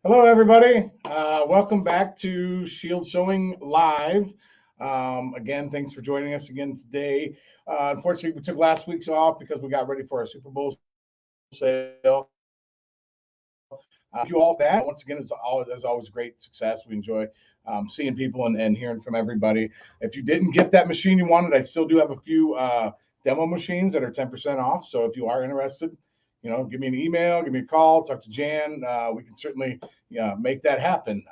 Hello, everybody. Welcome back to Shield Sewing Live. Again, thanks for joining us again today. Unfortunately, we took last week's off because we got ready for our Super Bowl sale. You all that. Once again, it's always great success. We enjoy seeing people and hearing from everybody. If you didn't get that machine you wanted, I still do have a few demo machines that are 10% off. So if you are interested, give me an email, give me a call, talk to Jan. We can certainly make that happen.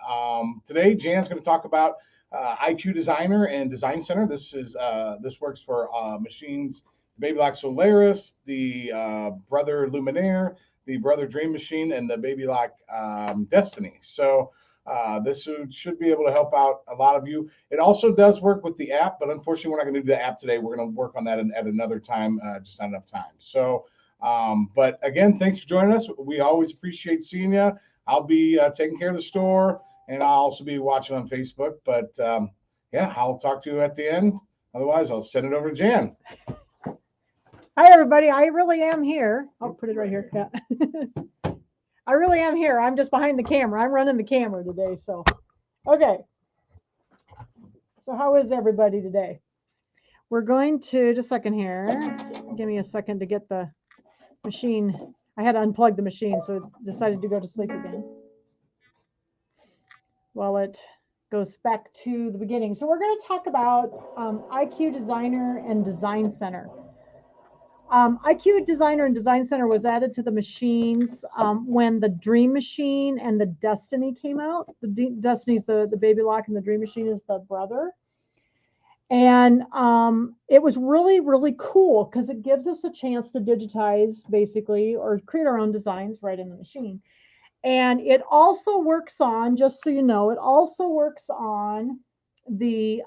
Today, Jan's going to talk about IQ Designer and Design Center. This works for machines, the Baby Lock Solaris, the Brother Luminaire, the Brother Dream Machine, and the Baby Lock Destiny. So this should be able to help out a lot of you. It also does work with the app, but unfortunately, we're not going to do the app today. We're going to work on that at another time, just not enough time. So, but again, thanks for joining us. We always appreciate seeing you. I'll be taking care of the store, and I'll also be watching on Facebook. But yeah, I'll talk to you at the end. Otherwise, I'll send it over to Jan. Hi, everybody. I really am here. I'll put it right here. Yeah. I really am here. I'm just behind the camera. I'm running the camera today. So, okay. So how is everybody today? We're going to, just a second here. Give me a second to get the machine. I had to unplug the machine, so it decided to go to sleep again. While it goes back to the beginning. So we're going to talk about IQ Designer and Design Center. IQ Designer and Design Center was added to the machines when the Dream Machine and the Destiny came out. The Destiny's the Baby Lock, and the Dream Machine is the brother. And it was really, really cool because it gives us the chance to digitize, basically, or create our own designs right in the machine. And it also works on, just so you know, it also works on the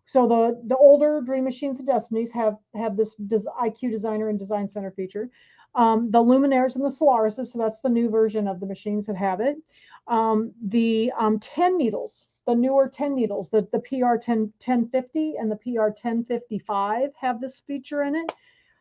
so the older Dream Machines and Destinies have this IQ Designer and Design Center feature. The Luminaires and the Solarises, so that's the new version of the machines that have it. The 10 needles, the newer 10 needles, the PR1050 and the PR1055 have this feature in it.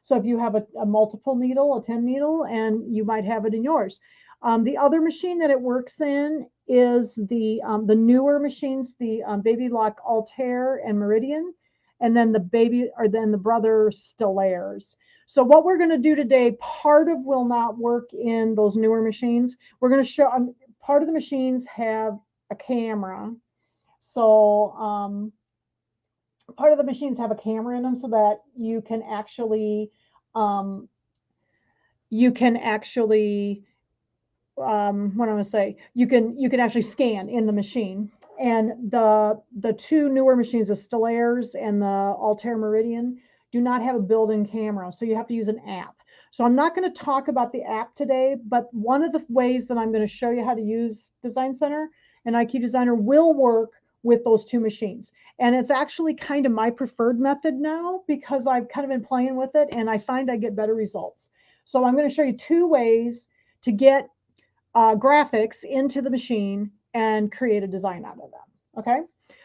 So if you have a multiple needle, a 10 needle, and you might have it in yours. The other machine that it works in is the newer machines, the Baby Lock Altair and Meridian, and then the Brother Stellaires. So what we're going to do today, part of will not work in those newer machines. We're going to show part of the machines have a camera. So part of the machines have a camera in them so that you can actually what I'm going to say, you can actually scan in the machine. And the two newer machines, the Stellaires and the Altair Meridian, do not have a built-in camera, so you have to use an app. So I'm not going to talk about the app today, but one of the ways that I'm going to show you how to use Design Center and IQ Designer will work with those two machines. And it's actually kind of my preferred method now because I've kind of been playing with it and I find I get better results. So I'm going to show you two ways to get graphics into the machine and create a design out of them. Okay,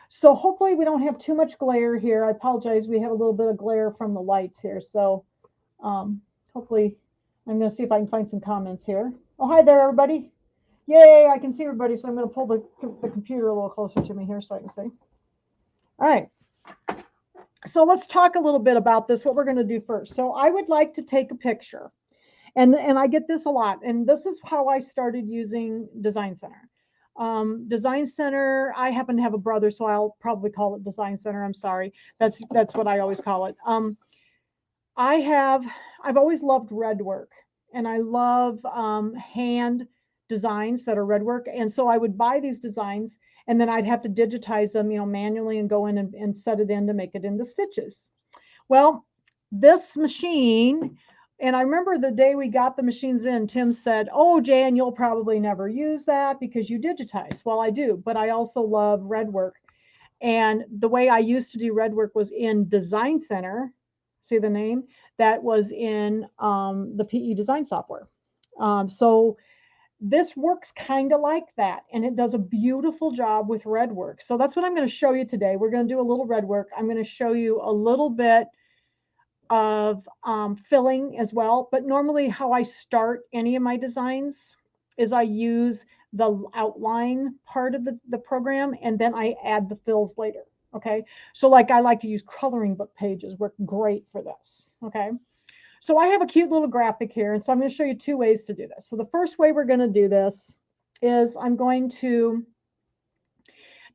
so hopefully we don't have too much glare here. I apologize, we have a little bit of glare from the lights here. So hopefully, I'm going to see if I can find some comments here. Oh, hi there, everybody. Yay, I can see everybody. So I'm going to pull the computer a little closer to me here so I can see. All right. So let's talk a little bit about this, what we're going to do first. So I would like to take a picture. And I get this a lot. And this is how I started using Design Center. Design Center, I happen to have a brother, so I'll probably call it Design Center. I'm sorry. That's what I always call it. I've always loved red work. And I love hand designs that are red work. And so I would buy these designs, and then I'd have to digitize them, manually and go in and set it in to make it into stitches. Well, this machine... And I remember the day we got the machines in, Tim said, "Oh, Jan, you'll probably never use that because you digitize." Well, I do, but I also love red work. And the way I used to do red work was in Design Center. See the name? That was in the PE design software. So this works kind of like that. And it does a beautiful job with red work. So that's what I'm going to show you today. We're going to do a little red work. I'm going to show you a little bit of filling as well. But normally how I start any of my designs is I use the outline part of the program, and then I add the fills later. Okay. So like I like to use coloring book pages, work great for this. Okay. So I have a cute little graphic here. And so I'm going to show you two ways to do this. So the first way we're going to do this is I'm going to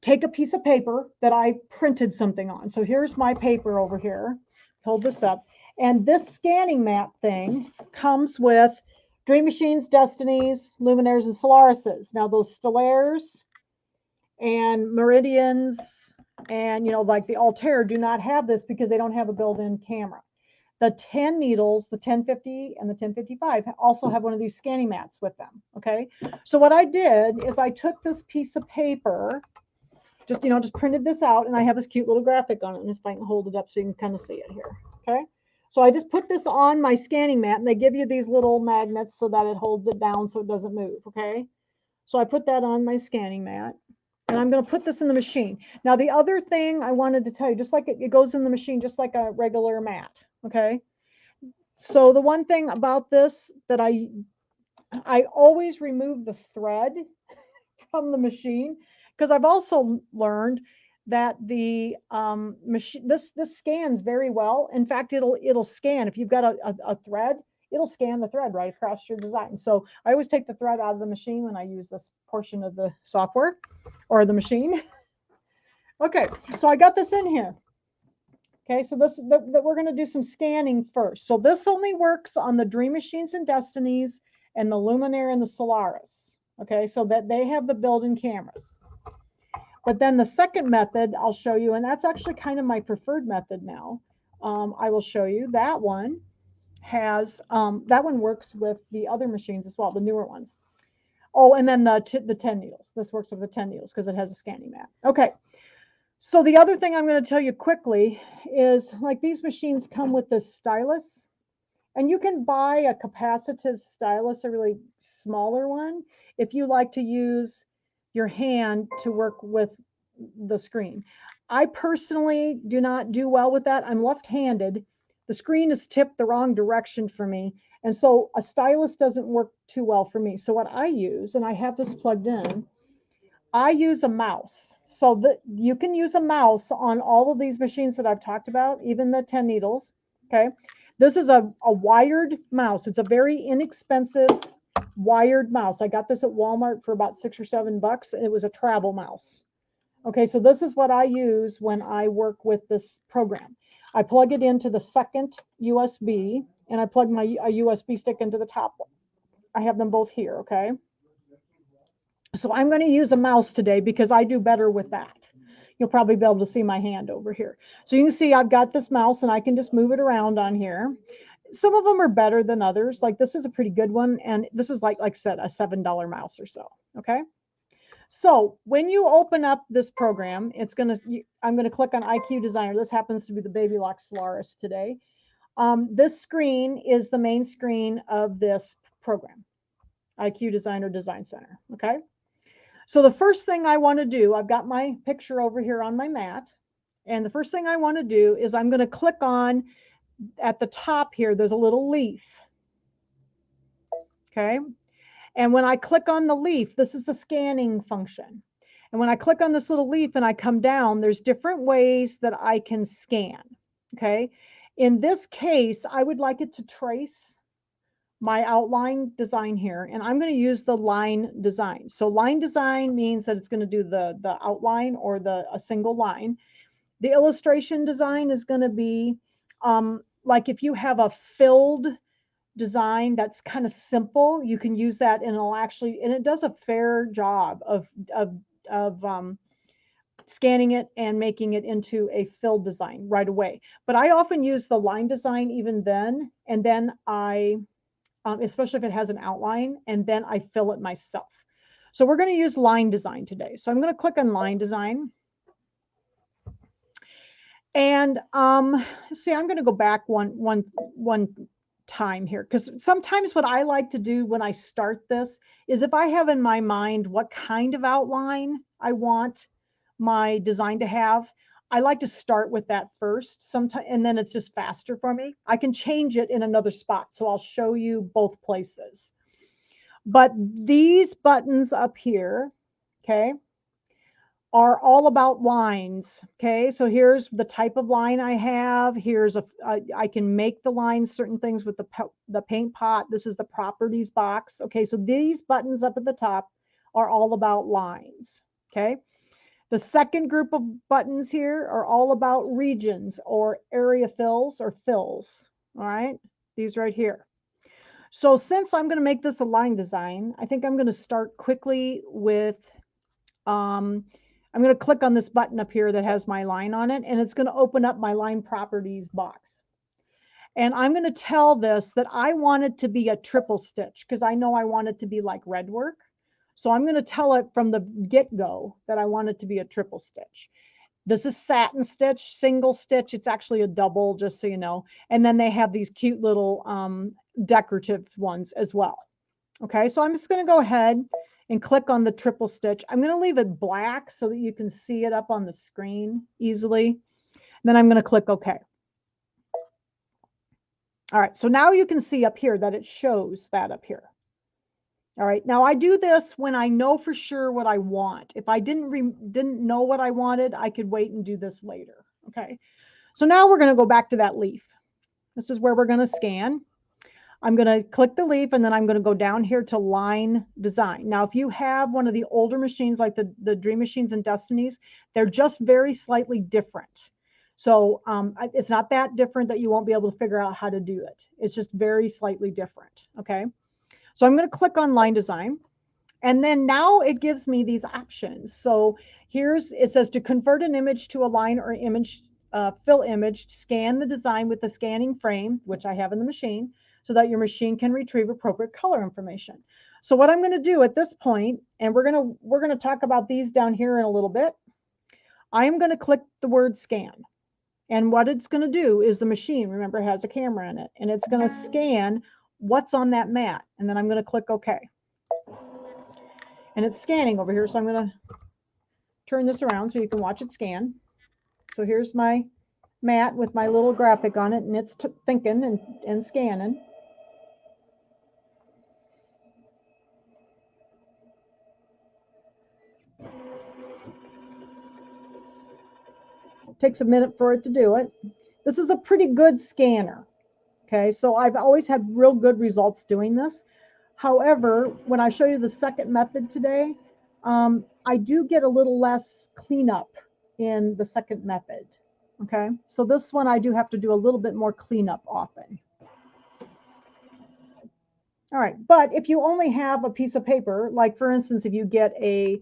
take a piece of paper that I printed something on. So here's my paper over here. Hold this up. And this scanning mat thing comes with Dream Machines, Destinies, Luminaires, and Solarises. Now those Stellaires and Meridians and, you know, like the Altair do not have this because they don't have a built-in camera. The 10 needles, the 1050 and the 1055 also have one of these scanning mats with them, okay? So what I did is I took this piece of paper, just, you know, just printed this out, and I have this cute little graphic on it. And if I can hold it up so you can kind of see it here, okay? So I just put this on my scanning mat, and they give you these little magnets so that it holds it down so it doesn't move, okay? So I put that on my scanning mat, and I'm going to put this in the machine. Now, the other thing I wanted to tell you, just like it goes in the machine, just like a regular mat, okay? So the one thing about this that I always remove the thread from the machine, because I've also learned that the machine, this scans very well. In fact, it'll scan if you've got a thread, it'll scan the thread right across your design. So I always take the thread out of the machine when I use this portion of the software or the machine. Okay, so I got this in here. Okay, so we're going to do some scanning first. So this only works on the Dream Machines and Destinies and the Luminaire and the Solaris. Okay, so that they have the built-in cameras. But then the second method I'll show you, and that's actually kind of my preferred method now. I will show you that one has that one works with the other machines as well, the newer ones. Oh, and then the 10 needles. This works with the 10 needles because it has a scanning mat. Okay. So the other thing I'm going to tell you quickly is, like, these machines come with this stylus, and you can buy a capacitive stylus, a really smaller one, if you like to use your hand to work with the screen. I personally do not do well with that. I'm left-handed. The screen is tipped the wrong direction for me, and so a stylus doesn't work too well for me. So what I use, and I have this plugged in, I use a mouse. So that you can use a mouse on all of these machines that I've talked about, even the 10 needles. Okay. This is a wired mouse. It's a very inexpensive wired mouse. I got this at Walmart for about $6 or $7. And it was a travel mouse. Okay. So this is what I use when I work with this program. I plug it into the second USB, and I plug a USB stick into the top one. I have them both here. Okay. So I'm going to use a mouse today because I do better with that. You'll probably be able to see my hand over here. So you can see I've got this mouse, and I can just move it around on here. Some of them are better than others. Like this is a pretty good one. And this was like I said, a $7 mouse or so. Okay. So when you open up this program, I'm going to click on IQ Designer. This happens to be the baby Lock Solaris today. This screen is the main screen of this program, IQ Designer Design Center. Okay. So the first thing I want to do, I've got my picture over here on my mat. And the first thing I want to do is I'm going to click on, at the top here, there's a little leaf. Okay. And when I click on the leaf, this is the scanning function. And when I click on this little leaf and I come down, there's different ways that I can scan. Okay. In this case, I would like it to trace my outline design here, and I'm going to use the line design. So line design means that it's going to do the outline or a single line. The illustration design is going to be like if you have a filled design that's kind of simple, you can use that, and it does a fair job of scanning it and making it into a filled design right away. But I often use the line design even then, and then especially if it has an outline, and then I fill it myself. So we're going to use line design today. So I'm going to click on line design. And see, I'm going to go back one time here, because sometimes what I like to do when I start this is, if I have in my mind what kind of outline I want my design to have, I like to start with that first sometimes, and then it's just faster for me. I can change it in another spot, so I'll show you both places. But these buttons up here, okay, are all about lines. Okay, so here's the type of line I have. Here's I can make the lines, certain things with the paint pot. This is the properties box. Okay, so these buttons up at the top are all about lines. Okay, the second group of buttons here are all about regions or area fills or fills. All right, these right here. So since I'm going to make this a line design, I think I'm going to start quickly with I'm going to click on this button up here that has my line on it, and it's going to open up my line properties box. And I'm going to tell this that I want it to be a triple stitch because I know I want it to be like redwork. So I'm going to tell it from the get-go that I want it to be a triple stitch. This is satin stitch, single stitch. It's actually a double, just so you know. And then they have these cute little decorative ones as well. Okay, so I'm just going to go ahead and click on the triple stitch. I'm going to leave it black so that you can see it up on the screen easily. Then I'm going to click OK. All right, so now you can see up here that it shows that up here. All right, now I do this when I know for sure what I want. If I didn't know what I wanted, I could wait and do this later. Okay, so now we're going to go back to that leaf. This is where we're going to scan. I'm going to click the leaf, and then I'm going to go down here to line design. Now, if you have one of the older machines like the Dream Machines and Destinies, they're just very slightly different. So it's not that different that you won't be able to figure out how to do it. It's just very slightly different. Okay. So I'm going to click on line design, and then now it gives me these options. So it says to convert an image to a line or image, fill image, scan the design with the scanning frame, which I have in the machine, so that your machine can retrieve appropriate color information. So what I'm going to do at this point, and we're going to talk about these down here in a little bit, I am going to click the word scan. And what it's going to do is the machine, remember, has a camera in it, and it's going to scan what's on that mat. And then I'm going to click OK. And it's scanning over here, so I'm going to turn this around so you can watch it scan. So here's my mat with my little graphic on it, and it's thinking and scanning. Takes a minute for it to do it. This is a pretty good scanner. Okay, so I've always had real good results doing this. However, when I show you the second method today, I do get a little less cleanup in the second method. Okay, so this one I do have to do a little bit more cleanup often. All right, but if you only have a piece of paper, like for instance, if you get a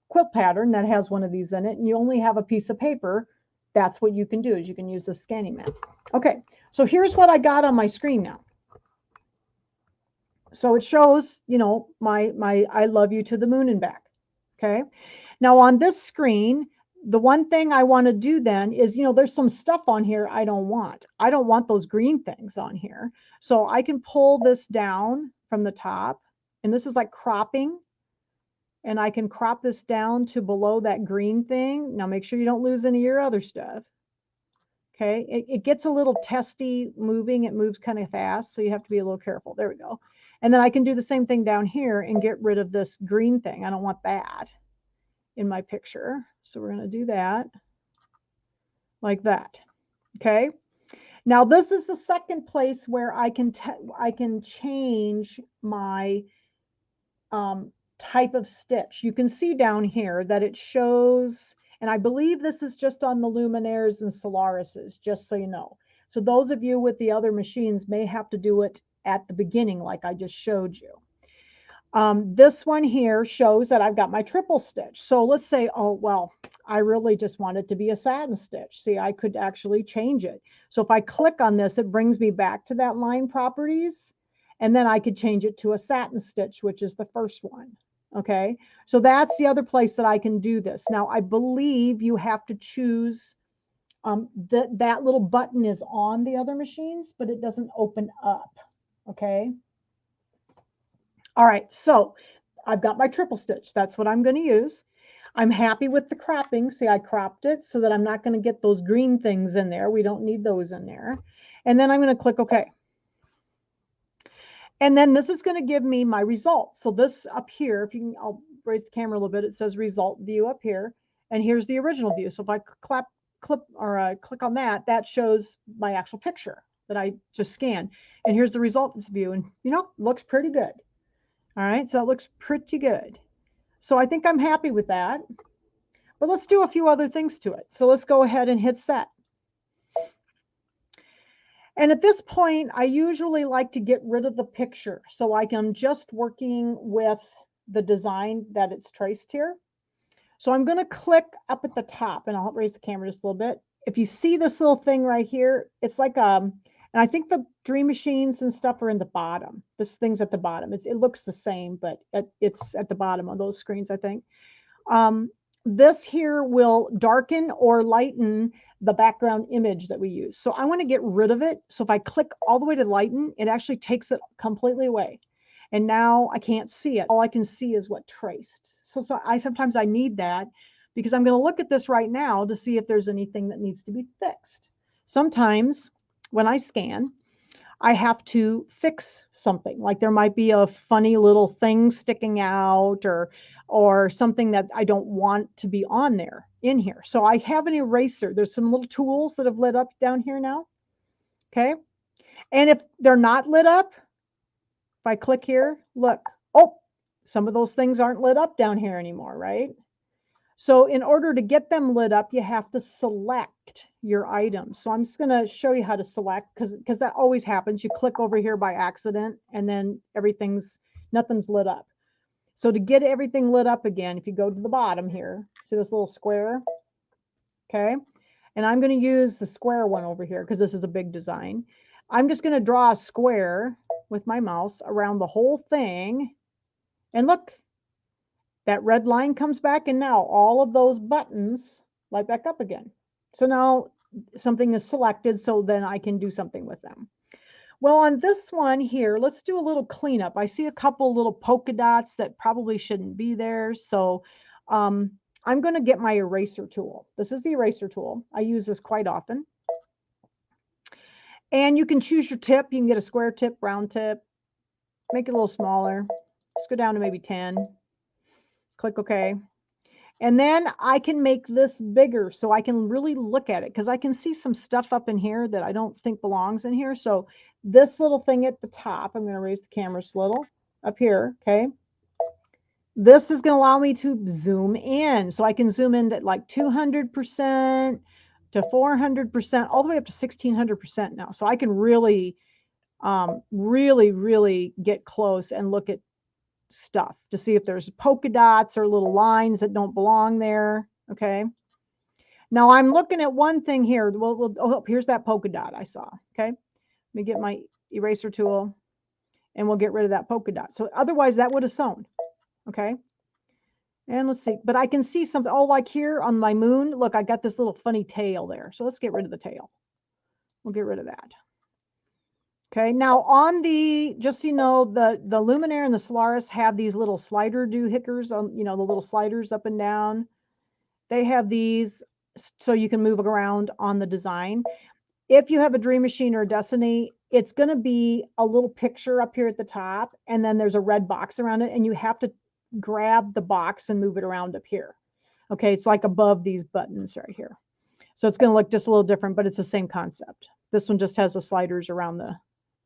quilt pattern that has one of these in it, and you only have a piece of paper, that's what you can do, is you can use the scanning mat. Okay, so here's what I got on my screen now. So it shows, you know, my I love you to the moon and back. Okay, now on this screen, the one thing I want to do then is, you know, there's some stuff on here I don't want. I don't want those green things on here. So I can pull this down from the top, and this is like cropping. And I can crop this down to below that green thing. Now make sure you don't lose any of your other stuff. Okay, it gets a little testy moving. It moves kind of fast, so you have to be a little careful. There we go. And then I can do the same thing down here and get rid of this green thing. I don't want that in my picture. So we're going to do that like that. Okay. Now this is the second place where I can change my type of stitch. You can see down here that it shows, and I believe this is just on the Luminaires and Solarises, just so you know. So those of you with the other machines may have to do it at the beginning like I just showed you. This one here shows that I've got my triple stitch. So let's say, oh, well, I really just want it to be a satin stitch. See, I could actually change it. So if I click on this, it brings me back to that line properties, and then I could change it to a satin stitch, which is the first one. Okay, so that's the other place that I can do this. Now, I believe you have to choose that little button is on the other machines, but it doesn't open up. Okay. All right, so I've got my triple stitch. That's what I'm going to use. I'm happy with the cropping. See, I cropped it so that I'm not going to get those green things in there. We don't need those in there. And then I'm going to click OK. And then this is going to give me my results. So this up here, if you can, I'll raise the camera a little bit. It says result view up here, and here's the original view. So if I click on that, that shows my actual picture that I just scanned. And here's the results view, and you know, looks pretty good. All right, so it looks pretty good. So I think I'm happy with that. But let's do a few other things to it. So let's go ahead and hit set. And at this point, I usually like to get rid of the picture so I can just working with the design that it's traced here. So I'm going to click up at the top, and I'll raise the camera just a little bit. If you see this little thing right here, it's like and I think the Dream Machines and stuff are in the bottom. This thing's at the bottom. It looks the same, but it's at the bottom of those screens, I think. This here will darken or lighten the background image that we use. So I want to get rid of it. So if I click all the way to lighten, it actually takes it completely away. And now I can't see it. All I can see is what traced. So sometimes I need that because I'm going to look at this right now to see if there's anything that needs to be fixed. Sometimes when I scan, I have to fix something. Like there might be a funny little thing sticking out or something that I don't want to be on there in here. So I have an eraser. There's some little tools that have lit up down here now. Okay. And if they're not lit up, if I click here, look, oh, some of those things aren't lit up down here anymore, right? So in order to get them lit up, you have to select your items. So I'm just going to show you how to select because that always happens. You click over here by accident and then nothing's lit up. So to get everything lit up again, if you go to the bottom here, see this little square? Okay. And I'm going to use the square one over here because this is a big design. I'm just going to draw a square with my mouse around the whole thing. And look, that red line comes back, and now all of those buttons light back up again. So now something is selected, so then I can do something with them. Well, on this one here, let's do a little cleanup. I see a couple little polka dots that probably shouldn't be there. So I'm going to get my eraser tool. This is the eraser tool. I use this quite often. And you can choose your tip. You can get a square tip, round tip, make it a little smaller. Let's go down to maybe 10. Click OK. And then I can make this bigger so I can really look at it because I can see some stuff up in here that I don't think belongs in here. So this little thing at the top, I'm going to raise the camera just a little up here. Okay. This is going to allow me to zoom in. So I can zoom in at like 200% to 400%, all the way up to 1600% now. So I can really, really get close and look at stuff to see if there's polka dots or little lines that don't belong there. Okay. Now I'm looking at one thing here. Oh, here's that polka dot I saw. Okay. Let me get my eraser tool and we'll get rid of that polka dot. So otherwise that would have sewn. Okay. And let's see, but I can see something. Oh, like here on my moon, look, I got this little funny tail there. So let's get rid of the tail. We'll get rid of that. Okay, now on just so you know, the Luminaire and the Solaris have these little slider doohickers on, you know, the little sliders up and down. They have these so you can move around on the design. If you have a Dream Machine or a Destiny, it's going to be a little picture up here at the top, and then there's a red box around it, and you have to grab the box and move it around up here. Okay, it's like above these buttons right here. So it's going to look just a little different, but it's the same concept. This one just has the sliders around the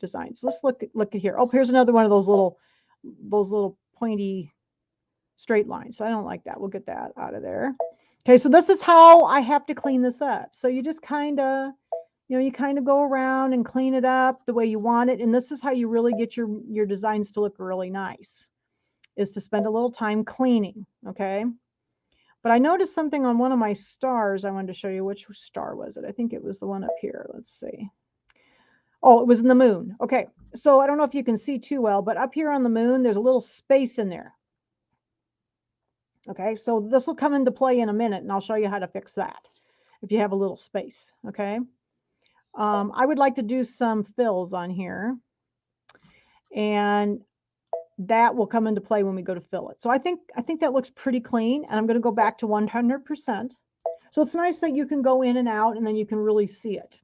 design. So let's look at here. Oh, here's another one of those little pointy straight lines. So I don't like that. We'll get that out of there. Okay, so this is how I have to clean this up. So you just kind of, you know, you kind of go around and clean it up the way you want it. And this is how you really get your designs to look really nice, is to spend a little time cleaning. Okay. But I noticed something on one of my stars I wanted to show you. Which star was it? I think it was the one up here. Let's see. Oh, it was in the moon. Okay, so I don't know if you can see too well, but up here on the moon, there's a little space in there. Okay, so this will come into play in a minute, and I'll show you how to fix that if you have a little space. Okay, I would like to do some fills on here, and that will come into play when we go to fill it. So I think that looks pretty clean, and I'm going to go back to 100%. So it's nice that you can go in and out, and then you can really see it.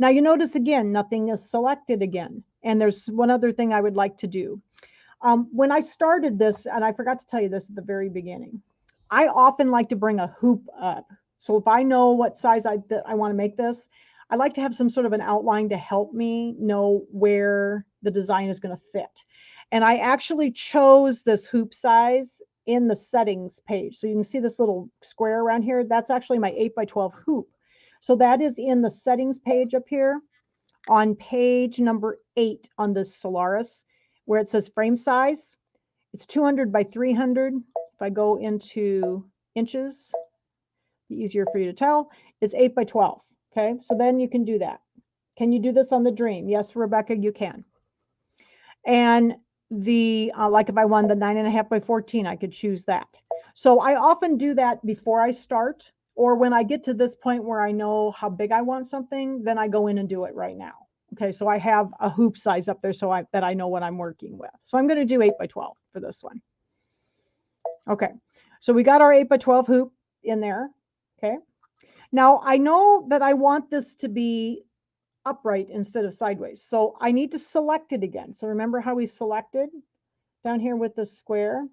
Now you notice again, nothing is selected again. And there's one other thing I would like to do. When I started this, and I forgot to tell you this at the very beginning, I often like to bring a hoop up. So if I know what size I want to make this, I like to have some sort of an outline to help me know where the design is going to fit. And I actually chose this hoop size in the settings page. So you can see this little square around here. That's actually my 8x12 hoop. So that is in the settings page up here on page number 8 on this Solaris, where it says frame size. It's 200 by 300. If I go into inches, easier for you to tell, it's 8x12. Okay, so then you can do that. Can you do this on the Dream? Yes, Rebecca, you can. And the like if I wanted the 9.5 by 14, I could choose that. So I often do that before I start, or when I get to this point where I know how big I want something, then I go in and do it right now. Okay, so I have a hoop size up there so that I know what I'm working with. So I'm going to do 8x12 for this one. Okay, so we got our 8x12 hoop in there. Okay, now I know that I want this to be upright instead of sideways. So I need to select it again. So remember how we selected down here with the square?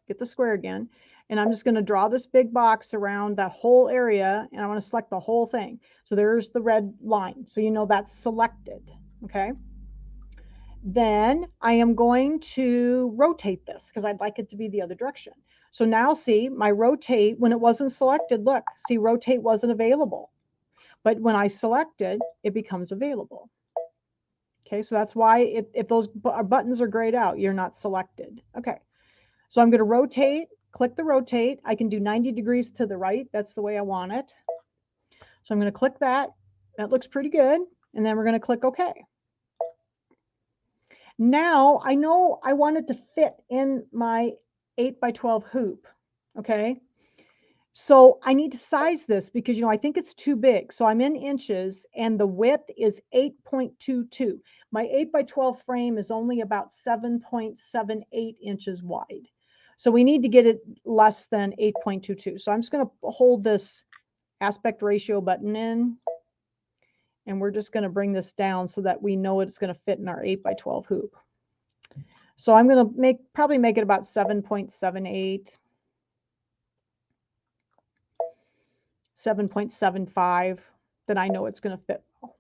Get the square again. And I'm just going to draw this big box around that whole area, and I want to select the whole thing. So there's the red line. So you know that's selected. Okay. Then I am going to rotate this because I'd like it to be the other direction. So now see my rotate, when it wasn't selected, look, see rotate wasn't available. But when I select it, it becomes available. Okay, so that's why if those buttons are grayed out, you're not selected. Okay, so I'm going to rotate, click the rotate. I can do 90 degrees to the right. That's the way I want it. So I'm going to click that. That looks pretty good. And then we're going to click OK. Now I know I want it to fit in my 8x12 hoop. Okay. So I need to size this because, you know, I think it's too big. So I'm in inches and the width is 8.22. My 8x12 frame is only about 7.78 inches wide. So we need to get it less than 8.22. So I'm just going to hold this aspect ratio button in, and we're just going to bring this down so that we know it's going to fit in our 8x12 hoop. So I'm going to probably make it about 7.78. 7.75, then I know it's going to fit well.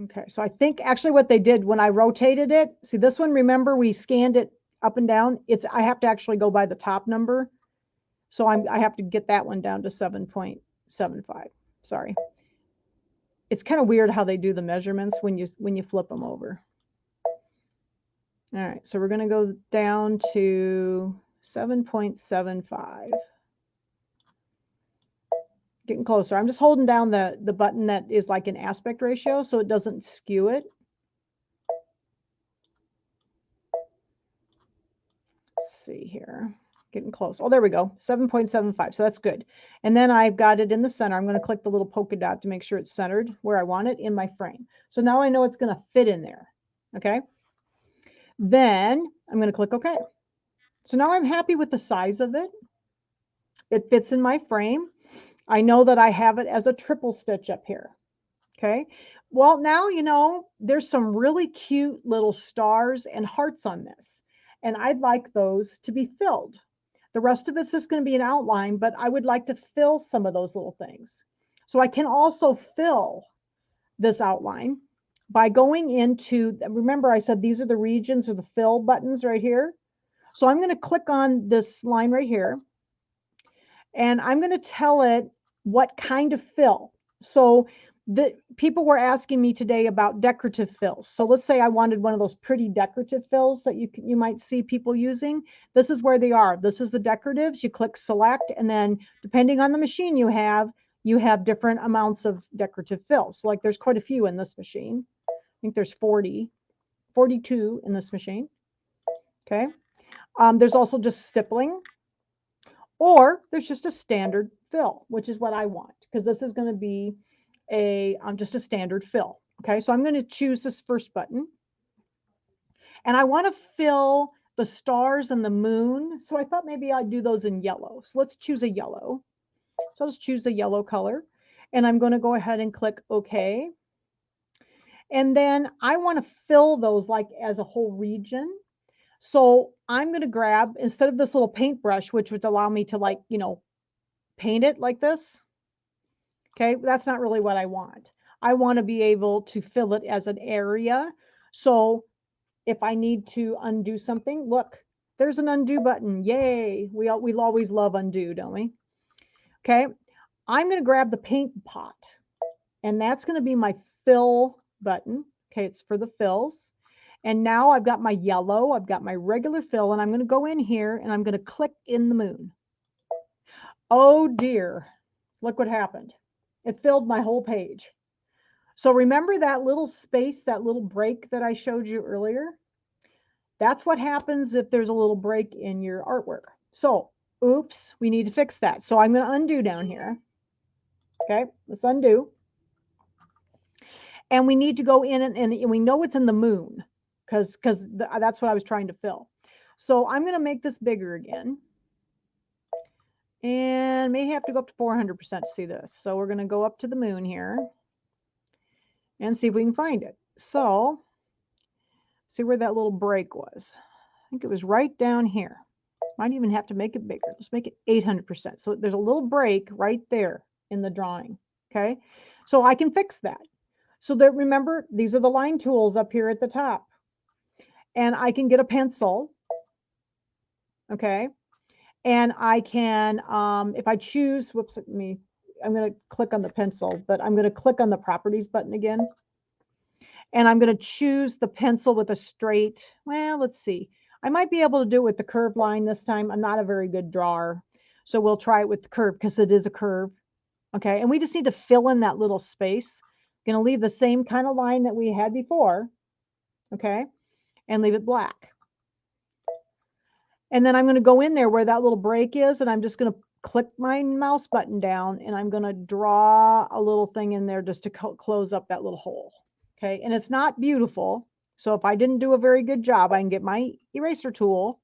Okay, so I think actually what they did when I rotated it, see this one, remember we scanned it up and down. I have to actually go by the top number. So I have to get that one down to 7.75. Sorry. It's kind of weird how they do the measurements when you flip them over. All right, so we're going to go down to 7.75. Getting closer. I'm just holding down the button that is like an aspect ratio so it doesn't skew it. Let's see here. Getting close. Oh, there we go. 7.75. So that's good. And then I've got it in the center. I'm going to click the little polka dot to make sure it's centered where I want it in my frame. So now I know it's going to fit in there. Okay. Then I'm going to click OK. So now I'm happy with the size of it. It fits in my frame. I know that I have it as a triple stitch up here. Okay. Well, now, you know, there's some really cute little stars and hearts on this, and I'd like those to be filled. The rest of it's just going to be an outline, but I would like to fill some of those little things. So I can also fill this outline by going into, remember I said these are the regions or the fill buttons right here. So I'm going to click on this line right here, and I'm going to tell it what kind of fill. So the people were asking me today about decorative fills. So let's say I wanted one of those pretty decorative fills that you might see people using. This is where they are. This is the decoratives. You click select, and then depending on the machine you have different amounts of decorative fills. Like there's quite a few in this machine. I think there's 42 in this machine. Okay. There's also just stippling, or there's just a standard fill, which is what I want, because this is going to be just a standard fill. Okay, so I'm going to choose this first button, and I want to fill the stars and the moon. So I thought maybe I'd do those in yellow. So let's choose a yellow. So I'll just choose the yellow color, and I'm going to go ahead and click OK. And then I want to fill those like as a whole region. So I'm going to grab, instead of this little paintbrush, which would allow me to like, you know, paint it like this. Okay, that's not really what I want. I want to be able to fill it as an area. So if I need to undo something, look, there's an undo button. Yay. We'll always love undo, don't we? Okay, I'm going to grab the paint pot, and that's going to be my fill button. Okay, it's for the fills. And now I've got my yellow, I've got my regular fill, and I'm going to go in here and I'm going to click in the moon. Oh dear, look what happened. It filled my whole page. So remember that little space, that little break that I showed you earlier? That's what happens if there's a little break in your artwork. So, oops, we need to fix that. So I'm going to undo down here. Okay, let's undo. And we need to go in and we know it's in the moon because that's what I was trying to fill. So I'm going to make this bigger again. And may have to go up to 400% to see this. So we're going to go up to the moon here and see if we can find it. So see where that little break was. I think it was right down here. Might even have to make it bigger. Let's make it 800%. So there's a little break right there in the drawing. Okay, so I can fix that. So that, remember, these are the line tools up here at the top. And I can get a pencil. Okay, and I can, if I choose, whoops, I'm going to click on the pencil, but I'm going to click on the properties button again. And I'm going to choose the pencil with a straight, well, let's see. I might be able to do it with the curved line this time. I'm not a very good drawer. So we'll try it with the curve because it is a curve. Okay, and we just need to fill in that little space. Going to leave the same kind of line that we had before. Okay, and leave it black. And then I'm going to go in there where that little break is, and I'm just going to click my mouse button down, and I'm going to draw a little thing in there just to close up that little hole. Okay, and it's not beautiful. So if I didn't do a very good job, I can get my eraser tool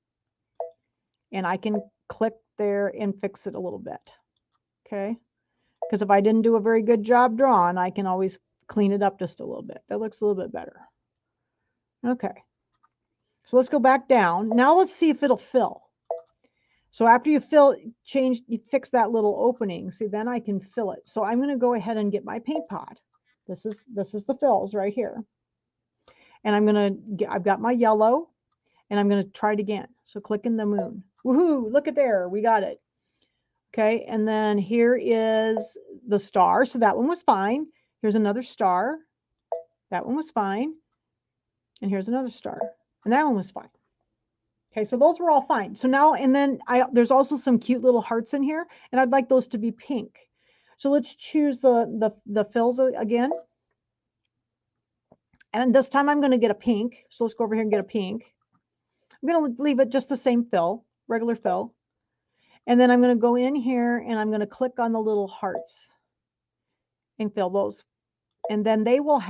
and I can click there and fix it a little bit. Okay, because if I didn't do a very good job drawing, I can always clean it up just a little bit. That looks a little bit better. Okay, so let's go back down. Now let's see if it'll fill. So after you you fix that little opening, see, then I can fill it. So I'm going to go ahead and get my paint pot. This is the fills right here. And I've got my yellow, and I'm going to try it again. So click in the moon. Woohoo, look at there, we got it. Okay, and then here is the star. So that one was fine. Here's another star. That one was fine. And here's another star. And that one was fine. Okay, so those were all fine. So now, and then there's also some cute little hearts in here, and I'd like those to be pink. So let's choose the fills again. And this time I'm going to get a pink. So let's go over here and get a pink. I'm going to leave it just the same fill, regular fill. And then I'm going to go in here and I'm going to click on the little hearts and fill those. And then they will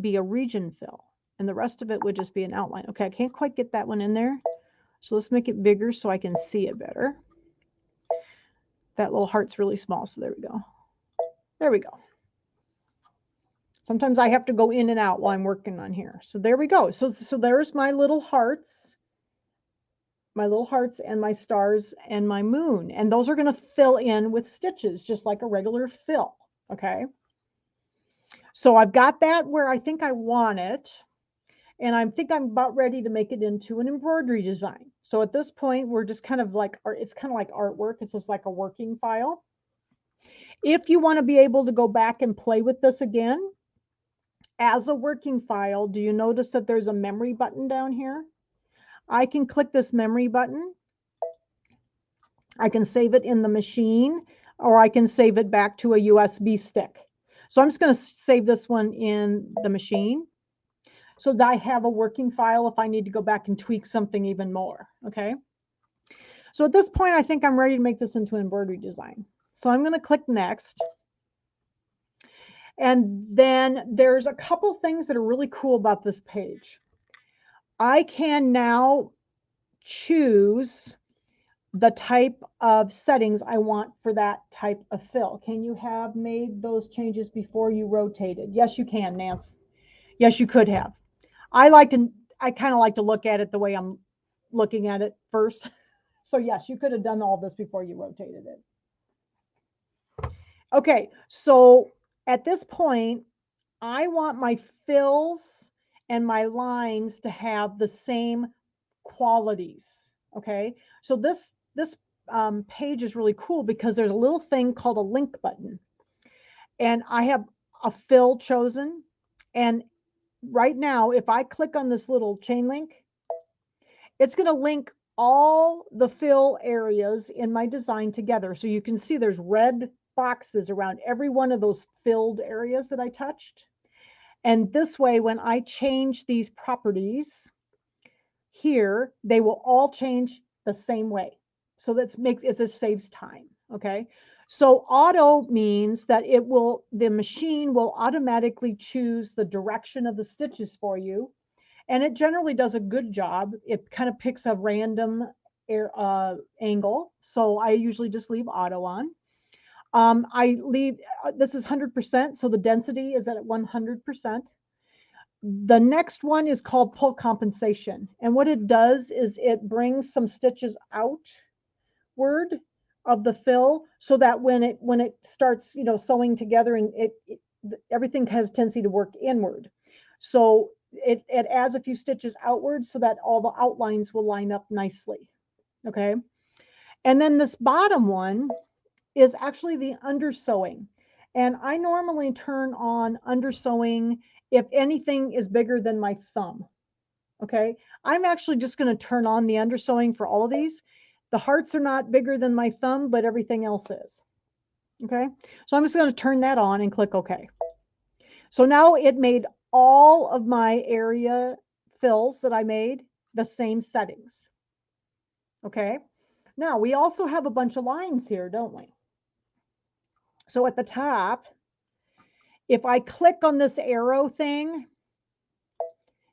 be a region fill. And the rest of it would just be an outline. Okay, I can't quite get that one in there. So let's make it bigger so I can see it better. That little heart's really small, so there we go. There we go. Sometimes I have to go in and out while I'm working on here. So there we go. So there's my little hearts and my stars and my moon. And those are going to fill in with stitches, just like a regular fill. Okay. So I've got that where I think I want it. And I think I'm about ready to make it into an embroidery design. So at this point, we're just kind of like, it's kind of like artwork. It's just like a working file. If you want to be able to go back and play with this again, as a working file, do you notice that there's a memory button down here? I can click this memory button. I can save it in the machine, or I can save it back to a USB stick. So I'm just going to save this one in the machine so that I have a working file if I need to go back and tweak something even more. Okay. So at this point, I think I'm ready to make this into an embroidery design. So I'm going to click next. And then there's a couple things that are really cool about this page. I can now choose the type of settings I want for that type of fill. Can you have made those changes before you rotated? Yes, you can, Nance. Yes, you could have. I kind of like to look at it the way I'm looking at it first. So yes, you could have done all this before you rotated it. Okay, so at this point, I want my fills and my lines to have the same qualities. Okay, so this page is really cool because there's a little thing called a link button, and I have a fill chosen, and right now, if I click on this little chain link, it's going to link all the fill areas in my design together. So you can see there's red boxes around every one of those filled areas that I touched. And this way, when I change these properties here, they will all change the same way. So this saves time. Okay. So auto means that the machine will automatically choose the direction of the stitches for you. And it generally does a good job. It kind of picks a random angle. So I usually just leave auto on. This is 100%. So the density is at 100%. The next one is called pull compensation. And what it does is it brings some stitches outward of the fill so that when it starts, sewing together, and everything has tendency to work inward. So it adds a few stitches outward so that all the outlines will line up nicely. Okay. And then this bottom one is actually the undersewing. And I normally turn on undersewing if anything is bigger than my thumb. Okay. I'm actually just going to turn on the undersewing for all of these. The hearts are not bigger than my thumb, but everything else is. Okay. So I'm just going to turn that on and click OK. So now it made all of my area fills that I made the same settings. Okay. Now we also have a bunch of lines here, don't we? So at the top, if I click on this arrow thing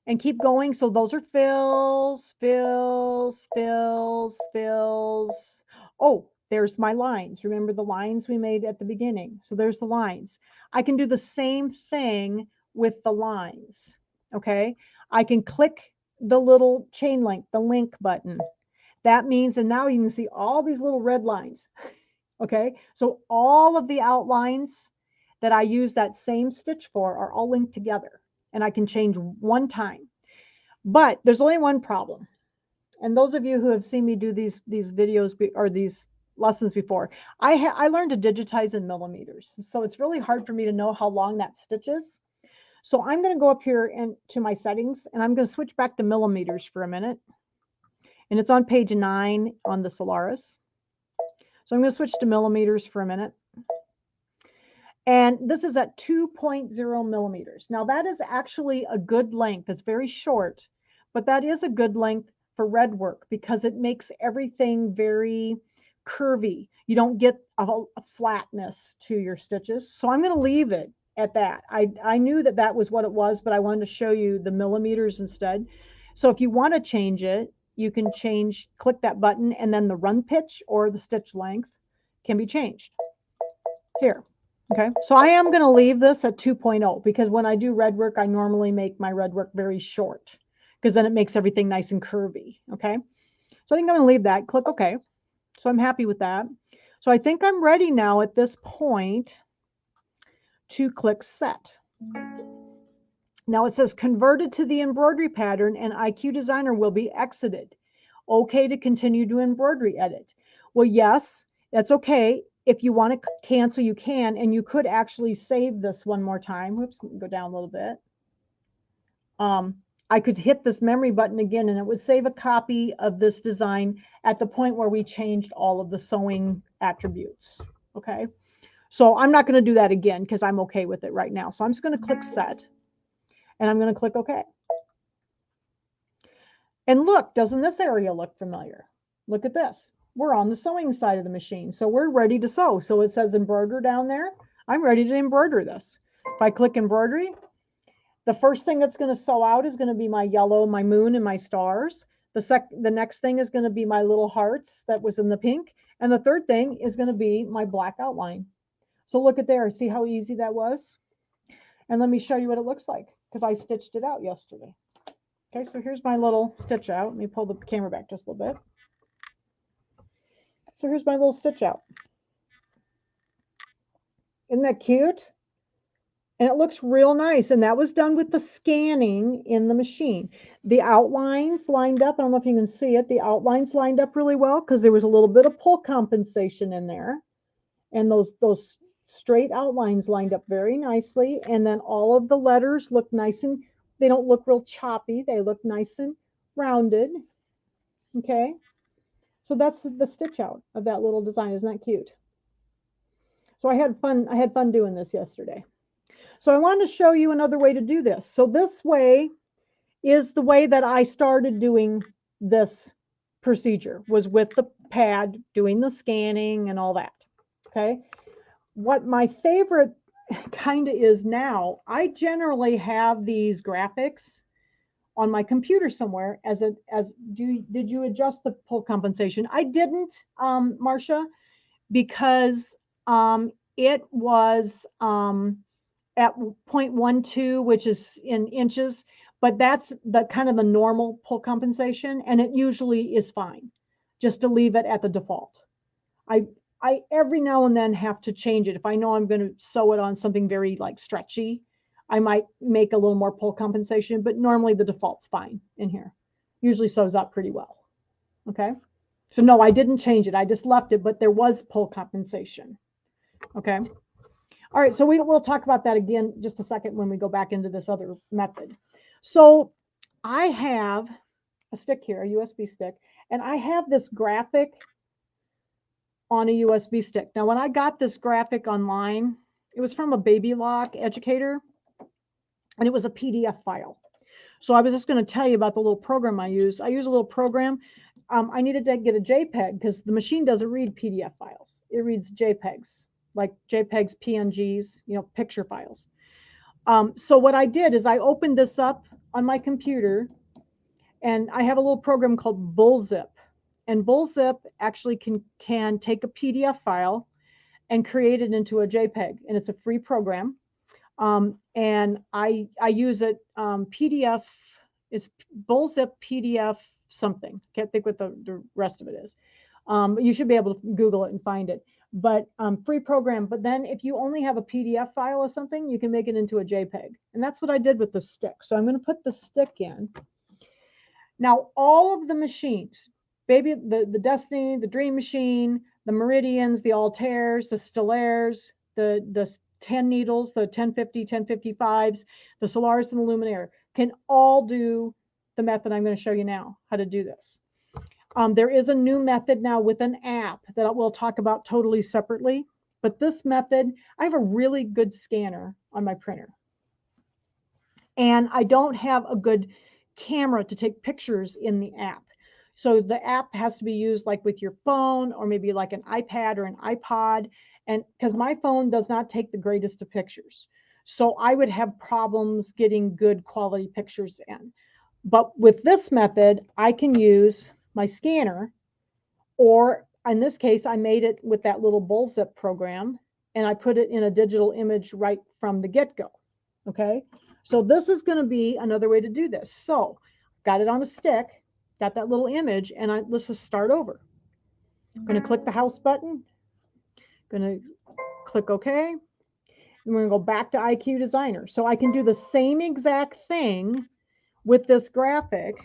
and keep going, so those are fills, fills, fills, fills. Oh, there's my lines. Remember the lines we made at the beginning? So there's the lines. I can do the same thing with the lines. Okay. I can click the little chain link, the link button. That means, and now you can see all these little red lines. Okay. So all of the outlines that I use that same stitch for are all linked together, and I can change one time. But there's only one problem. And those of you who have seen me do these videos or these lessons before, I learned to digitize in millimeters. So it's really hard for me to know how long that stitch is. So I'm going to go up here and to my settings, and I'm going to switch back to millimeters for a minute. And it's on page 9 on the Solaris. So I'm going to switch to millimeters for a minute. And this is at 2.0 millimeters. Now that is actually a good length. It's very short, but that is a good length for red work because it makes everything very curvy. You don't get a flatness to your stitches. So I'm going to leave it at that. I knew that was what it was, but I wanted to show you the millimeters instead. So if you want to change it, you can click that button, and then the run pitch or the stitch length can be changed here. Okay, so I am going to leave this at 2.0 because when I do red work, I normally make my red work very short because then it makes everything nice and curvy. Okay, so I think I'm going to leave that, click OK. So I'm happy with that. So I think I'm ready now at this point to click set. Now it says converted to the embroidery pattern and IQ Designer will be exited. Okay to continue to embroidery edit. Well, yes, that's okay. If you want to cancel, you can, and you could actually save this one more time. Whoops, let me go down a little bit. I could hit this memory button again, and it would save a copy of this design at the point where we changed all of the sewing attributes. Okay, so I'm not going to do that again because I'm okay with it right now. So I'm just going to click set, and I'm going to click OK. And look, doesn't this area look familiar? Look at this. We're on the sewing side of the machine. So we're ready to sew. So it says embroider down there. I'm ready to embroider this. If I click embroidery, the first thing that's going to sew out is going to be my yellow, my moon, and my stars. The next thing is going to be my little hearts that was in the pink. And the third thing is going to be my black outline. So look at there. See how easy that was? And let me show you what it looks like. because I stitched it out yesterday. Okay, so here's my little stitch out. Let me pull the camera back just a little bit. So here's my little stitch out. Isn't that cute? And it looks real nice. And that was done with the scanning in the machine. The outlines lined up. I don't know if you can see it. The outlines lined up really well because there was a little bit of pull compensation in there. And those straight outlines lined up very nicely. And then all of the letters look nice, and they don't look real choppy. They look nice and rounded. Okay. So that's the stitch out of that little design. Isn't that cute? So I had fun doing this yesterday. So I wanted to show you another way to do this. So this way is the way that I started doing this procedure, was with the pad, doing the scanning and all that. Okay. What my favorite kind of is now, I generally have these graphics on my computer somewhere did you adjust the pull compensation? I didn't, Marcia, because it was at 0.12, which is in inches, but that's the kind of the normal pull compensation, and it usually is fine just to leave it at the default. I every now and then have to change it. If I know I'm going to sew it on something very like stretchy, I might make a little more pull compensation, but normally the default's fine in here. Usually sews up pretty well. Okay. So no, I didn't change it. I just left it, but there was pull compensation. Okay. All right. So we'll talk about that again just a second when we go back into this other method. So I have a stick here, a USB stick, and I have this graphic on a USB stick. Now, when I got this graphic online, it was from a Baby Lock educator, and it was a PDF file. So I was just going to tell you about the little program I use. I use a little program. I needed to get a JPEG because the machine doesn't read PDF files. It reads JPEGs, like JPEGs, PNGs, picture files. So what I did is I opened this up on my computer, and I have a little program called Bullzip. And Bullzip actually can take a PDF file and create it into a JPEG, and it's a free program. And I use it, PDF, it's Bullzip PDF something. Can't think what the rest of it is. You should be able to Google it and find it. But free program. But then if you only have a PDF file or something, you can make it into a JPEG. And that's what I did with the stick. So I'm going to put the stick in. Now, all of the machines, the Destiny, the Dream Machine, the Meridians, the Altairs, the Stellaires, the 10 needles, the 1050, 1055s, the Solaris and the Luminaire can all do the method I'm going to show you now, how to do this. There is a new method now with an app that we'll talk about totally separately. But this method, I have a really good scanner on my printer. And I don't have a good camera to take pictures in the app. So the app has to be used like with your phone or maybe like an iPad or an iPod. And because my phone does not take the greatest of pictures. So I would have problems getting good quality pictures in. But with this method, I can use my scanner, or in this case, I made it with that little Bullzip program, and I put it in a digital image right from the get-go. Okay. So this is going to be another way to do this. So got it on a stick, got that little image, and let's just start over. I'm going to click the house button, going to click OK. And we're going to go back to IQ Designer. So I can do the same exact thing with this graphic,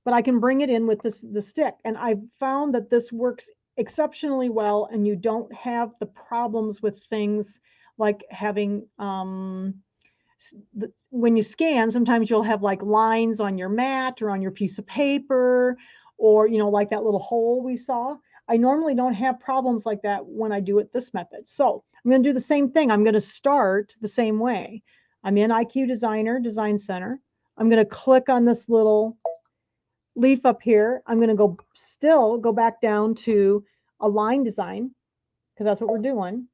but I can bring it in with the stick. And I've found that this works exceptionally well, and you don't have the problems with things like having when you scan, sometimes you'll have like lines on your mat or on your piece of paper, or like that little hole we saw. I normally don't have problems like that when I do it this method. So I'm going to do the same thing. I'm going to start the same way. I'm in IQ Designer, Design Center. I'm going to click on this little leaf up here. I'm going to go back down to Align Design, because that's what we're doing.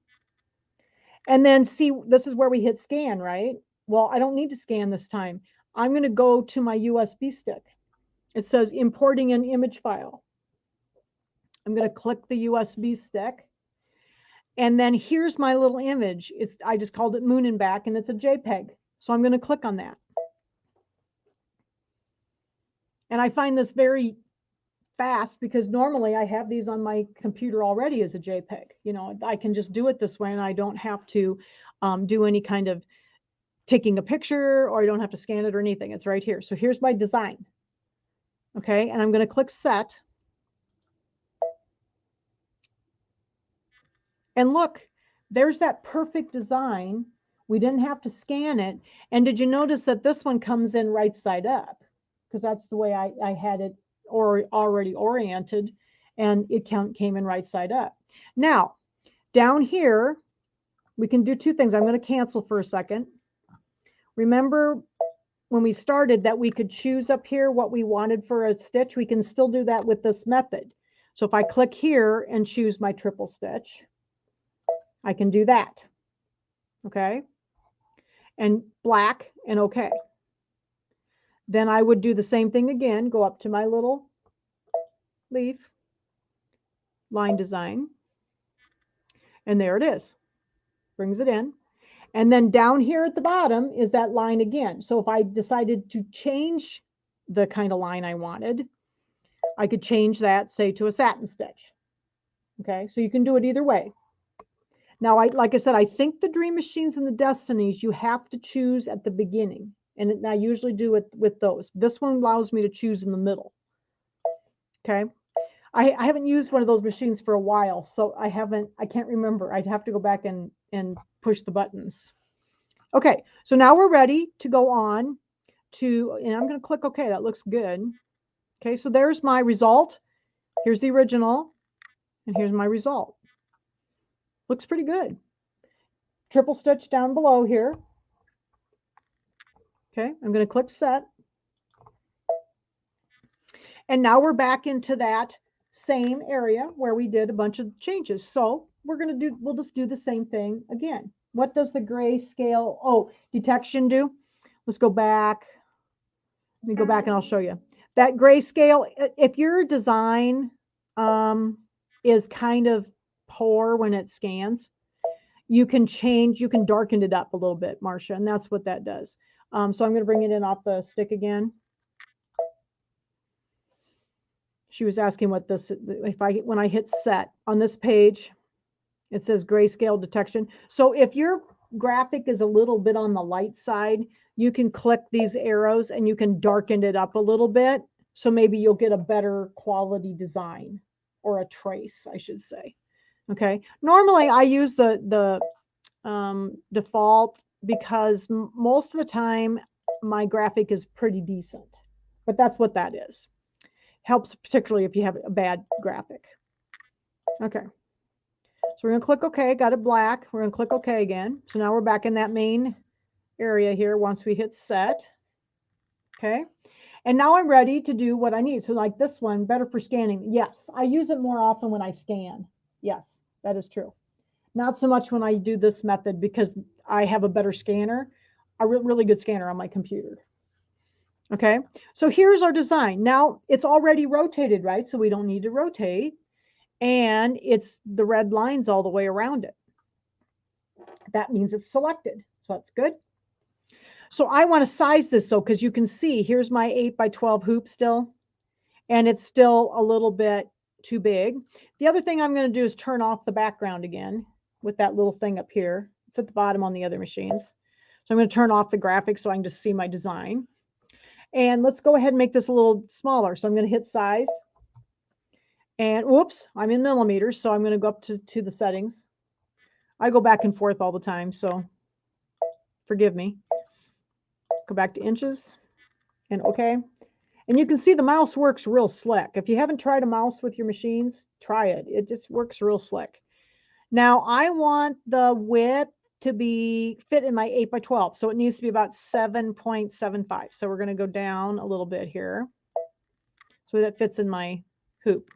And then see, this is where we hit scan, right? Well, I don't need to scan this time. I'm going to go to my USB stick. It says importing an image file. I'm going to click the USB stick. And then here's my little image. I just called it Moon and Back, and it's a JPEG. So I'm going to click on that. And I find this very fast because normally I have these on my computer already as a JPEG. You know, I can just do it this way and I don't have to do any kind of taking a picture, or I don't have to scan it or anything. It's right here. So here's my design. Okay, and I'm going to click set. And look, there's that perfect design. We didn't have to scan it. And did you notice that this one comes in right side up? Because that's the way I had it or already oriented, and it came in right side up. Now, down here, we can do two things. I'm going to cancel for a second. Remember when we started that we could choose up here what we wanted for a stitch? We can still do that with this method. So if I click here and choose my triple stitch, I can do that. Okay. And black and okay. Then I would do the same thing again, go up to my little leaf, line design, and there it is. Brings it in. And then down here at the bottom is that line again. So if I decided to change the kind of line I wanted, I could change that, say, to a satin stitch. Okay, so you can do it either way. Now, like I said, I think the Dream Machines and the Destinies, you have to choose at the beginning. And I usually do it with those. This one allows me to choose in the middle. Okay. I haven't used one of those machines for a while, so I can't remember. I'd have to go back and push the buttons. Okay, so now we're ready to go on to, and I'm going to click OK. That looks good. Okay, so there's my result. Here's the original, and here's my result. Looks pretty good. Triple stitch down below here. Okay, I'm going to click set. And now we're back into that same area where we did a bunch of changes. So we'll just do the same thing again. What does the Grayscale detection do? Let's go back. Let me go back and I'll show you. That Grayscale, if your design is kind of poor when it scans, you can darken it up a little bit, Marcia, and that's what that does. So I'm going to bring it in off the stick again. She was asking what this, when I hit set on this page, it says Grayscale Detection. So if your graphic is a little bit on the light side, you can click these arrows and you can darken it up a little bit. So maybe you'll get a better quality design, or a trace, I should say. Okay. Normally I use the default because most of the time my graphic is pretty decent, but that's what that is. Helps particularly if you have a bad graphic. Okay. So we're going to click OK. Got it black. We're going to click OK again. So now we're back in that main area here once we hit set. Okay. And now I'm ready to do what I need. So like this one, better for scanning. Yes, I use it more often when I scan. Yes, that is true. Not so much when I do this method because I have a better scanner, a really good scanner on my computer. Okay, so here's our design. Now it's already rotated, right? So we don't need to rotate. And it's the red lines all the way around it. That means it's selected. So that's good. So I want to size this though, because you can see here's my 8x12 hoop still. And it's still a little bit too big. The other thing I'm going to do is turn off the background again with that little thing up here. It's at the bottom on the other machines. So I'm going to turn off the graphics so I can just see my design. And let's go ahead and make this a little smaller. So I'm going to hit size. And whoops, I'm in millimeters. So I'm going to go up to the settings. I go back and forth all the time, so forgive me. Go back to inches and OK. And you can see the mouse works real slick. If you haven't tried a mouse with your machines, try it. It just works real slick. Now I want the width to fit in my 8x12. So it needs to be about 7.75. So we're going to go down a little bit here so that it fits in my hoop.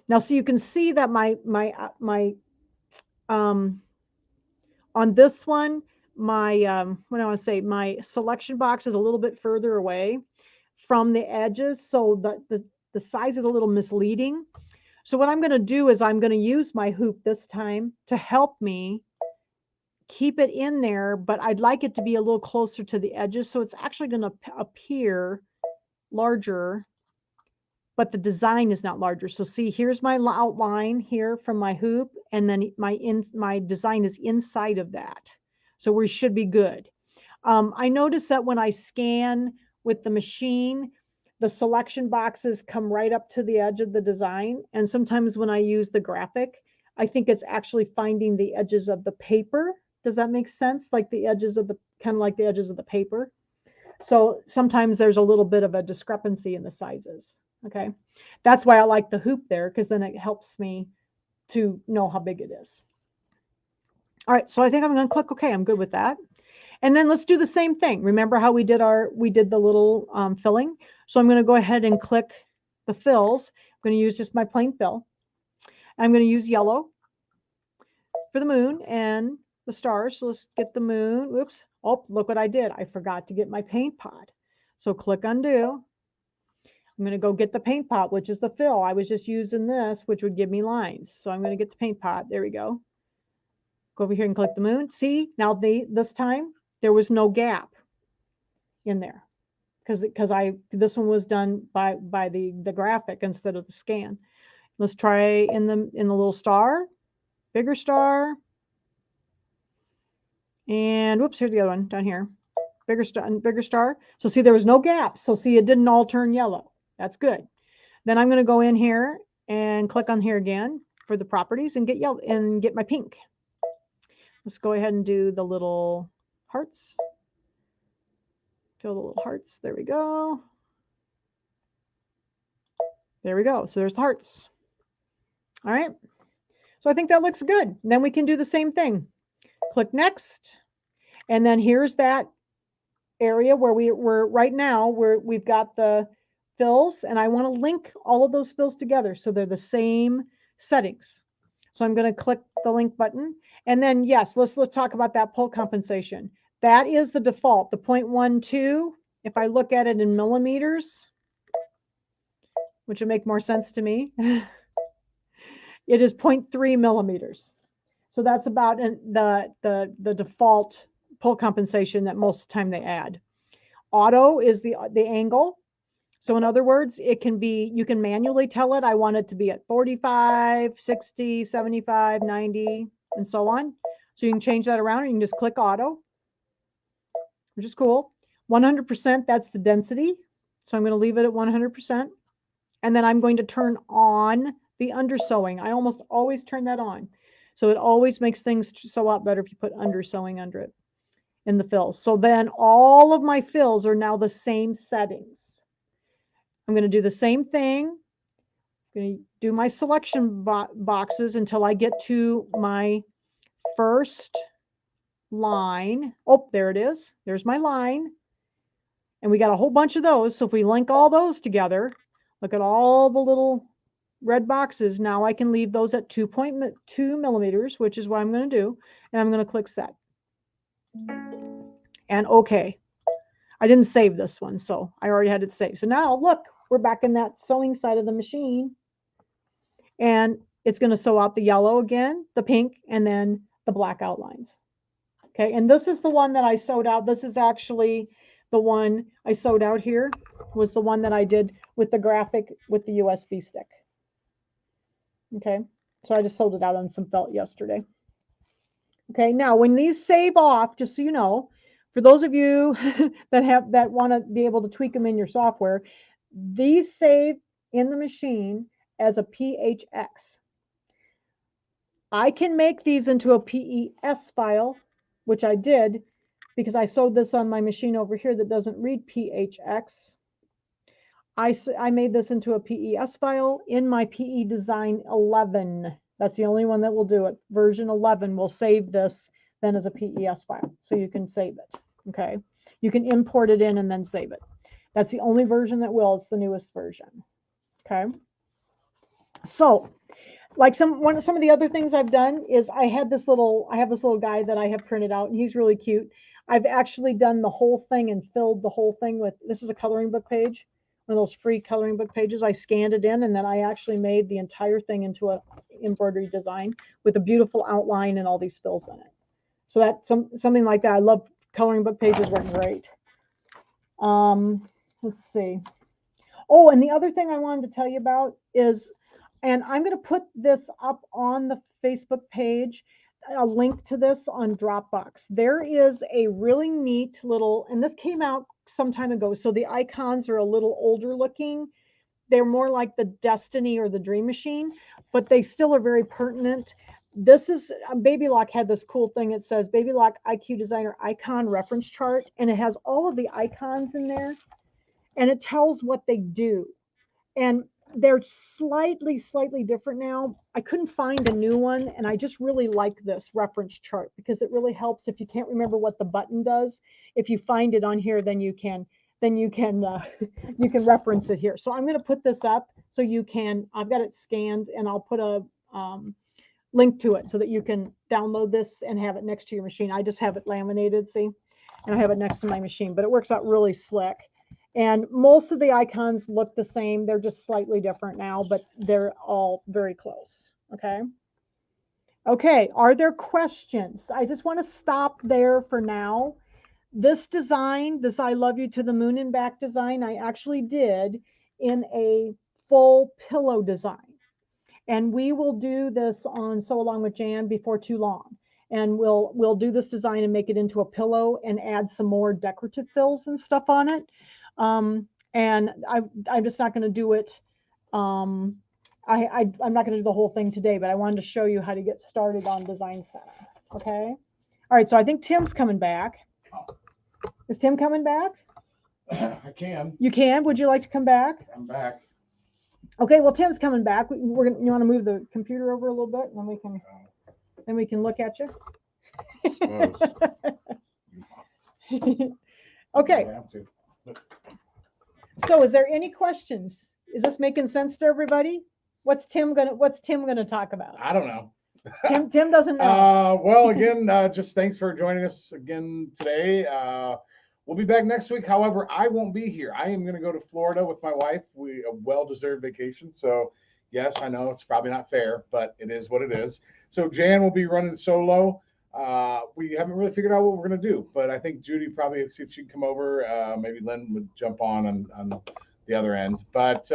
Now, so you can see that on this one, my selection box is a little bit further away from the edges. So the size is a little misleading. So what I'm going to do is I'm going to use my hoop this time to help me keep it in there, but I'd like it to be a little closer to the edges. So it's actually going to appear larger, but the design is not larger. So see, here's my outline here from my hoop, and then my design is inside of that. So we should be good. I noticed that when I scan with the machine, the selection boxes come right up to the edge of the design. And sometimes when I use the graphic, I think it's actually finding the edges of the paper. Does that make sense? Like the edges of the, kind of like the edges of the paper. So sometimes there's a little bit of a discrepancy in the sizes. Okay. That's why I like the hoop there, because then it helps me to know how big it is. All right. So I think I'm going to click OK. I'm good with that. And then let's do the same thing. Remember how we did the little filling? So I'm going to go ahead and click the fills. I'm going to use just my plain fill. I'm going to use yellow for the moon and the stars. So let's get the moon. Whoops. Oh, look what I did. I forgot to get my paint pot. So click undo. I'm going to go get the paint pot, which is the fill. I was just using this, which would give me lines. So I'm going to get the paint pot. There we go. Go over here and click the moon. See, now this time there was no gap in there because this one was done by the graphic instead of the scan. Let's try in the little star, bigger star. And whoops, here's the other one down here. Bigger star. So see, there was no gap. So see, it didn't all turn yellow. That's good. Then I'm going to go in here and click on here again for the properties and get yellow and get my pink. Let's go ahead and do the little hearts. Fill the little hearts. There we go. There we go. So there's the hearts. All right. So I think that looks good. Then we can do the same thing. Click next. And then here's that area where we're right now, where we've got the fills, and I want to link all of those fills together so they're the same settings. So I'm going to click the link button. And then, yes, let's talk about that pull compensation. That is the default, the 0.12. If I look at it in millimeters, which would make more sense to me, it is 0.3 millimeters. So that's about the default pull compensation that most of the time they add. Auto is the angle. So in other words, it can be, you can manually tell it, I want it to be at 45, 60, 75, 90, and so on. So you can change that around, and you can just click auto, which is cool. 100%, that's the density. So I'm going to leave it at 100%. And then I'm going to turn on the undersewing. I almost always turn that on. So it always makes things sew out better if you put undersewing under it in the fills. So then all of my fills are now the same settings. I'm going to do the same thing. I'm going to do my selection boxes until I get to my first line. Oh, there it is. There's my line. And we got a whole bunch of those. So if we link all those together, look at all the little red boxes. Now I can leave those at 2.2 millimeters, which is what I'm going to do. And I'm going to click set. And OK. I didn't save this one, so I already had it saved. So now look, we're back in that sewing side of the machine. And it's going to sew out the yellow again, the pink, and then the black outlines. Okay, and this is the one that I sewed out. This is actually the one I sewed out here, was the one that I did with the graphic with the USB stick. Okay, so I just sewed it out on some felt yesterday. Okay, now when these save off, just so you know, for those of you that want to be able to tweak them in your software, these save in the machine as a PHX. I can make these into a PES file, which I did because I sewed this on my machine over here that doesn't read PHX. I made this into a PES file in my PE Design 11. That's the only one that will do it. Version 11 will save this then as a PES file, so you can save it. Okay, you can import it in and then save it. That's the only version that will. It's the newest version. Okay, so like some of the other things I've done is I have this little guy that I have printed out, and he's really cute. I've actually done the whole thing and filled the whole thing with, this is a coloring book page. one of those free coloring book pages. I scanned it in, and then I actually made the entire thing into a embroidery design with a beautiful outline and all these fills in it. So that's something like that. I love coloring book pages, work great. Let's see. Oh, and the other thing I wanted to tell you about is, and I'm going to put this up on the Facebook page, a link to this on Dropbox. There is a really neat little, and this came out some time ago, so the icons are a little older looking. They're more like the Destiny or the Dream Machine, but they still are very pertinent. This is, Baby Lock had this cool thing. It says Baby Lock IQ Designer Icon Reference Chart, and it has all of the icons in there, and it tells what they do. And they're slightly different now. I couldn't find a new one, and I just really like this reference chart because it really helps if you can't remember what the button does. If you find it on here, then you can you can reference it here. So I'm going to put this up so you can. I've got it scanned, and I'll put a link to it so that you can download this and have it next to your machine. I just have it laminated, see, and I have it next to my machine, but it works out really slick. And most of the icons look the same. They're just slightly different now, but they're all very close. Okay. Okay. Are there questions? I just want to stop there for now. This design, this I Love You to the Moon and Back design, I actually did in a full pillow design. And we will do this on Sew Along with Jan before too long. And we'll do this design and make it into a pillow and add some more decorative fills and stuff on it. And I'm just not going to do it. I'm not going to do the whole thing today, but I wanted to show you how to get started on Design Center. Okay. All right. So I think Tim's coming back. Is Tim coming back? I can. You can? Would you like to come back? I'm back. Okay. Well, Tim's coming back. You want to move the computer over a little bit, and then we can look at you. Okay. I have to. So is there any questions? Is this making sense to everybody? What's Tim gonna talk about? I don't know. Tim doesn't know. Well, again, just thanks for joining us again today. We'll be back next week. However, I won't be here. I am going to go to Florida with my wife. A well-deserved vacation. So, yes, I know it's probably not fair, but it is what it is. So Jan will be running solo. We haven't really figured out what we're going to do, but I think Judy probably see if she can come over. Maybe Lynn would jump on the other end. But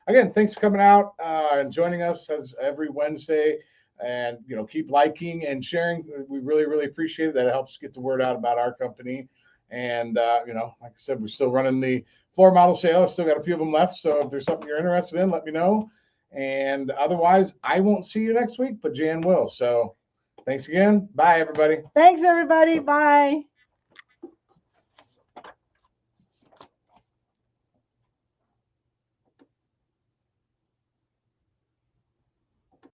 again, thanks for coming out and joining us as every Wednesday. And keep liking and sharing. We really appreciate it. That helps get the word out about our company. And like I said, we're still running the floor model sale. I've still got a few of them left. So if there's something you're interested in, let me know. And otherwise, I won't see you next week, but Jan will. So thanks again. Bye, everybody. Thanks, everybody. Bye.